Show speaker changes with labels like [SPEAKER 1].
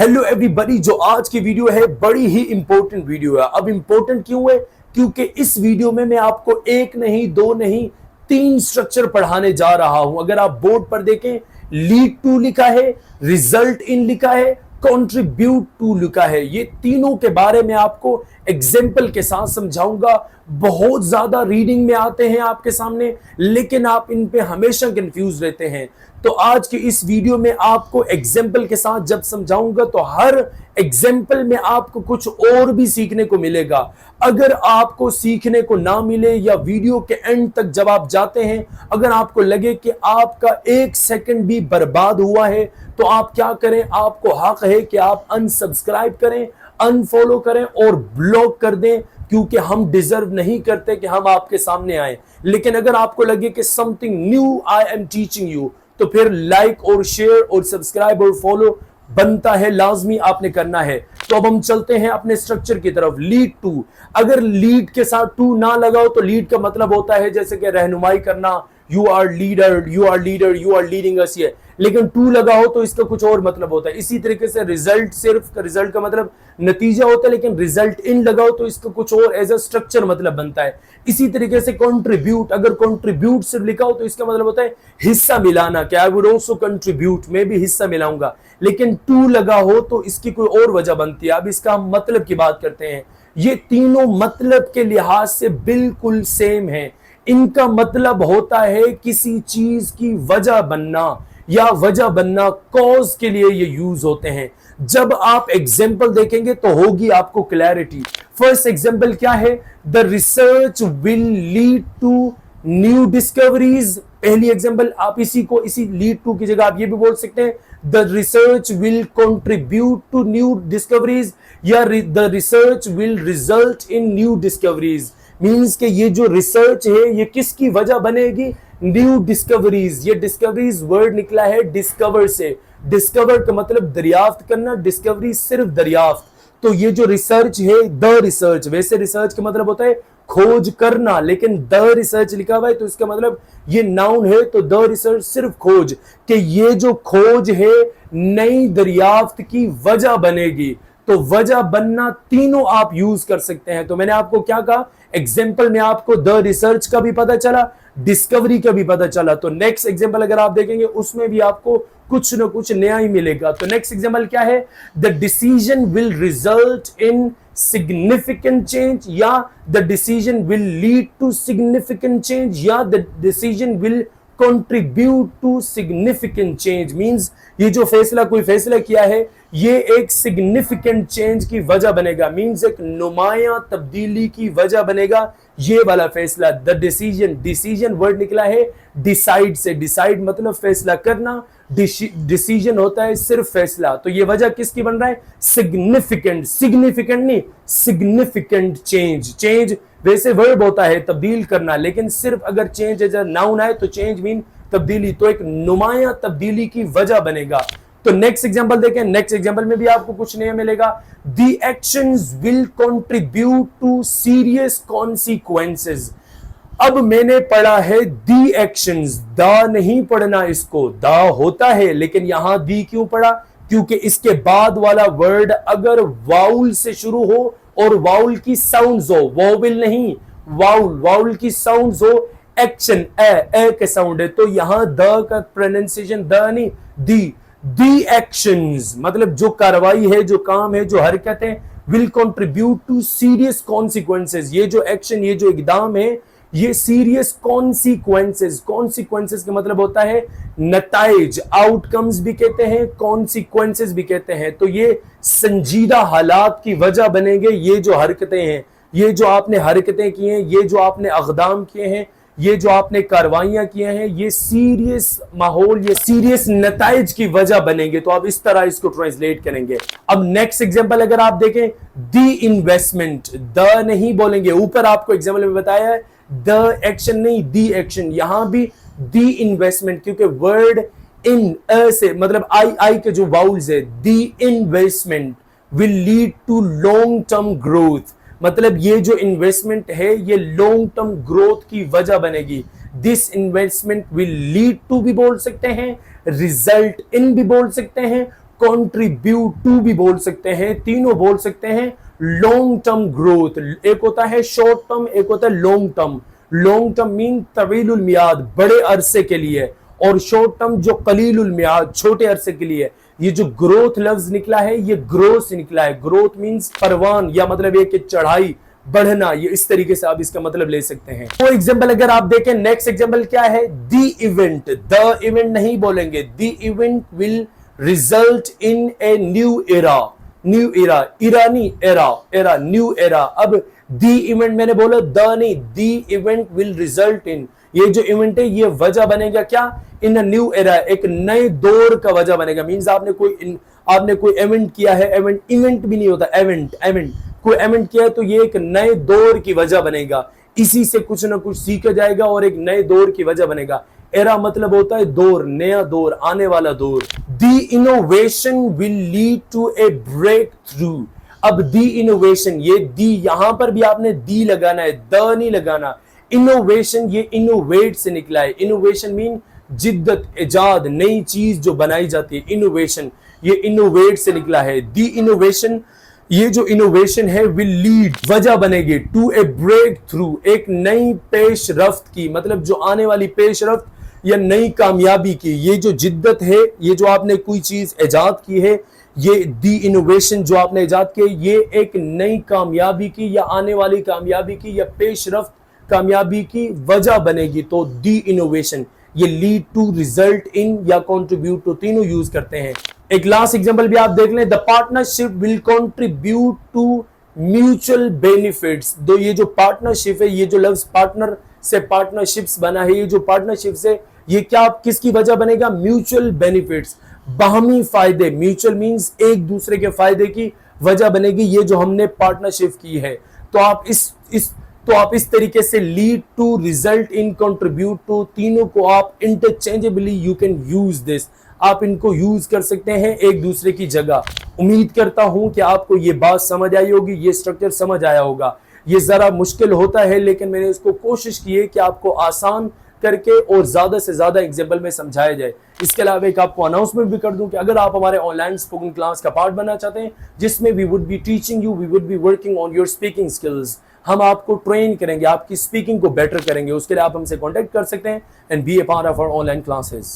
[SPEAKER 1] Hello everybody, जो आज की वीडियो है बड़ी ही इंपॉर्टेंट वीडियो है। अब इंपॉर्टेंट क्यों है? क्योंकि इस वीडियो में मैं आपको एक नहीं, दो नहीं, तीन स्ट्रक्चर पढ़ाने जा रहा हूं। अगर आप बोर्ड पर देखें, लीड टू लिखा है, रिजल्ट इन लिखा है, कंट्रीब्यूट टू लिखा है। ये तीनों के बारे में आपको एग्जाम्पल के साथ समझाऊंगा। बहुत ज्यादा रीडिंग में आते हैं आपके सामने, लेकिन आप इन पे हमेशा कंफ्यूज रहते हैं। तो आज की इस वीडियो में आपको एग्जाम्पल के साथ जब समझाऊंगा तो हर एग्जाम्पल में आपको कुछ और भी सीखने को मिलेगा। अगर आपको सीखने को ना मिले या वीडियो के एंड तक जब आप जाते हैं, अगर आपको लगे कि आपका एक सेकंड भी बर्बाद हुआ है, तो आप क्या करें? आपको हक है कि आप अनसब्सक्राइब करें, अनफॉलो करें और ब्लॉक कर दें, क्योंकि हम डिजर्व नहीं करते कि हम आपके सामने आए। लेकिन अगर आपको लगे कि something new I am teaching you, तो फिर लाइक और शेयर और सब्सक्राइब और फॉलो बनता है, लाजमी आपने करना है। तो अब हम चलते हैं अपने स्ट्रक्चर की तरफ। लीड टू, अगर लीड के साथ टू ना लगाओ तो लीड का मतलब होता है जैसे कि रहनुमाई करना, you are leader, you are leader, you are leading us. ये लेकिन टू लगाओ तो इसका कुछ और मतलब होता है। इसी तरीके से रिजल्ट, सिर्फ रिजल्ट का मतलब नतीजा होता है, लेकिन रिजल्ट इन लगाओ तो इसका कुछ और एज अ स्ट्रक्चर मतलब बनता है। इसी तरीके से कंट्रीब्यूट, अगर कंट्रीब्यूट सिर्फ लिखा हो तो इसका मतलब होता है हिस्सा मिलाना, क्या आई वुड आल्सो कंट्रीब्यूट, मैं भी हिस्सा मिलाऊंगा। लेकिन टू लगा हो तो इसकी कोई और वजह बनती है। अब इसका हम मतलब की बात करते हैं। ये तीनों मतलब के लिहाज से बिल्कुल सेम है। इनका मतलब होता है किसी चीज की वजह बनना, या वजह बनना, कॉज के लिए ये यूज होते हैं। जब आप एग्जाम्पल देखेंगे तो होगी आपको क्लैरिटी। फर्स्ट एग्जाम्पल क्या है? The research will lead to new discoveries. पहली एग्जाम्पल आप इसी को, इसी लीड टू की जगह आप ये भी बोल सकते हैं the research will contribute to new discoveries, या the research will result in new discoveries. Means के ये जो रिसर्च है ये किसकी वजह बनेगी? New discoveries. ये डिस्कवरीज वर्ड निकला है डिस्कवर से। डिस्कवर का मतलब दरियाफ्त करना, डिस्कवरी सिर्फ दरियाफ्त। तो ये जो रिसर्च है, द रिसर्च, वैसे रिसर्च का मतलब होता है खोज करना, लेकिन द रिसर्च लिखा हुआ है तो इसका मतलब ये नाउन है, तो द रिसर्च सिर्फ खोज, कि ये जो खोज है नई दरियाफ्त की वजह बनेगी। तो वजह बनना तीनों आप यूज कर सकते हैं। तो मैंने आपको क्या कहा? एग्जाम्पल में आपको द रिसर्च का भी पता चला, डिस्कवरी का भी पता चला। तो नेक्स्ट एग्जाम्पल अगर आप देखेंगे उसमें भी आपको कुछ ना कुछ नया ही मिलेगा। तो नेक्स्ट एग्जाम्पल क्या है? The decision will result in significant change, या the decision will lead to significant change, या the decision will contribute to significant change. Means ये जो फैसला, कोई फैसला किया है, ये एक सिग्निफिकेंट चेंज की वजह बनेगा। मींस एक नुमाया तब्दीली की वजह बनेगा ये वाला फैसला। द डिसीजन, डिसीजन वर्ड निकला है डिसाइड से। डिसाइड मतलब फैसला करना, डिसीजन होता है सिर्फ फैसला। तो ये वजह किसकी बन रहा है? सिग्निफिकेंट, सिग्निफिकेंट नहीं, सिग्निफिकेंट चेंज। चेंज वैसे वर्ब होता है तब्दील करना, लेकिन सिर्फ अगर चेंज एज अ नाउन आए तो चेंज मीन तब्दीली। तो एक नुमाया तब्दीली की वजह बनेगा। तो नेक्स्ट एग्जांपल देखें। नेक्स्ट एग्जांपल में भी आपको कुछ नया मिलेगा। The actions will contribute to serious consequences. अब मैंने पढ़ा है दी एक्शंस, दा नहीं पढ़ना इसको, दा होता है, लेकिन यहां दी क्यों पढ़ा? क्योंकि इसके बाद वाला वर्ड अगर वाउल से शुरू हो और वाउल की साउंड्स हो, वोवेल नहीं, वाउल, वाउल की साउंड्स हो, एक्शन ए के साउंड है, तो यहां द का प्रोनाउंसिएशन द नहीं, दी एक्शंस मतलब जो कार्रवाई है, जो काम है, जो हरकत है, will contribute to serious consequences. ये जो एक्शन, ये जो इकदाम है, ये सीरियस कॉन्सिक्वेंसेस, कॉन्सिक्वेंसेस का मतलब होता है नताइज, आउटकम्स भी कहते हैं, कॉन्सिक्वेंसेस भी कहते हैं। तो ये संजीदा हालात की वजह बनेंगे। ये जो हरकतें हैं, ये जो आपने हरकतें की हैं, ये जो आपने अक़दाम किए हैं, ये जो आपने कार्रवाइयां किए हैं, ये सीरियस माहौल, ये सीरियस नताइज की वजह बनेंगे। तो आप इस तरह इसको ट्रांसलेट करेंगे। अब नेक्स्ट एग्जांपल अगर आप देखें, द इन्वेस्टमेंट, द नहीं बोलेंगे, ऊपर आपको एग्जांपल में बताया है द एक्शन नहीं, दी एक्शन। यहां भी दी इन्वेस्टमेंट, क्योंकि वर्ड इन से मतलब आई के जो वाउल्स है, the investment will lead to long term growth. मतलब ये जो इन्वेस्टमेंट है ये लॉन्ग टर्म ग्रोथ की वजह बनेगी। This investment will lead to भी बोल सकते हैं, रिजल्ट इन भी बोल सकते हैं, कंट्रीब्यूट टू भी बोल सकते हैं, तीनों बोल सकते हैं। लॉन्ग टर्म ग्रोथ, एक होता है शॉर्ट टर्म, एक होता है long term. Long term mean तवीलुल मियाद, बड़े अरसे के लिए, और शॉर्ट टर्म जो कलीलुल मियाद, छोटे अरसे के लिए। ये जो ग्रोथ लफ्ज निकला है ये ग्रोथ से निकला है। ग्रोथ मीन्स परवान, या मतलब ये कि चढ़ाई, बढ़ना, ये इस तरीके से आप इसका मतलब ले सकते हैं। तो एग्जांपल अगर आप देखें, नेक्स्ट एग्जांपल क्या है, द इवेंट। द इवेंट नहीं बोलेंगे, the event will result in a new era. New era, Irani era, era new era. अब द इवेंट मैंने बोला, द नहीं, द इवेंट विल रिजल्ट इन, ये जो इवेंट है ये वजह बनेगा क्या, इन अ न्यू एरा, एक नए दौर का वजह बनेगा। मींस आपने कोई इवेंट किया है, इवेंट भी नहीं होता, इवेंट कोई इवेंट किया है तो ये एक नए दौर की वजह बनेगा। इसी से कुछ ना कुछ सीखा जाएगा और एक नए दौर की वजह बनेगा। एरा मतलब होता है दौर, नया दौर, आने वाला दौर। The innovation will lead to a breakthrough. अब द इनोवेशन, ये दी यहां पर भी आपने दी लगाना है, द नहीं लगाना। इनोवेशन ये इनोवेट से निकला है। इनोवेशन मीन जिद्दत, इजाद, नई चीज जो बनाई जाती है, इनोवेशन, ये इनोवेट से निकला है। दी इनोवेशन, ये जो इनोवेशन है विल लीड, वजह बनेगी, टू ए ब्रेक थ्रू, एक नई पेश रफ्त की, मतलब जो आने वाली पेश रफ्त या नई कामयाबी की। ये जो जिद्दत है, ये जो आपने कोई चीज इजाद की है, ये दी इनोवेशन जो आपने इजाद की, ये एक नई कामयाबी की या आने वाली कामयाबी की या पेश रफ्त कामयाबी की वजह बनेगी। तो दी इनोवेशन, ये लीड टू, रिजल्ट इन या कंट्रीब्यूट टू, तीनों यूज करते हैं। एक लास्ट एग्जांपल भी आप देख लें, the partnership will contribute to mutual benefits. दो, ये जो पार्टनरशिप है, ये जो लफ्ज पार्टनर से पार्टनरशिप्स बना है, ये जो पार्टनरशिप से, ये क्या किसकी वजह बनेगा, म्यूचुअल बेनिफिट्स, बाहमी फायदे। म्यूचुअल मींस एक दूसरे के फायदे की वजह बनेगी ये जो हमने पार्टनरशिप की है। तो आप इस तरीके से lead to, result in, contribute to, तीनों को आप interchangeably you can use this, आप इनको यूज कर सकते हैं एक दूसरे की जगह। उम्मीद करता हूं कि आपको ये बात समझ आई होगी, ये स्ट्रक्चर समझ आया होगा। ये जरा मुश्किल होता है लेकिन मैंने इसको कोशिश की है कि आपको आसान करके और ज्यादा से ज्यादा एग्जाम्पल में समझाया जाए। इसके अलावा एक आपको अनाउंसमेंट भी कर दूं कि अगर आप हमारे ऑनलाइन स्पोकन क्लास का पार्ट बनना चाहते हैं, जिसमें we would be teaching you, we would be working on your speaking skills, हम आपको ट्रेन करेंगे, आपकी स्पीकिंग को बेटर करेंगे, उसके लिए आप हमसे कांटेक्ट कर सकते हैं and be a part of our online classes.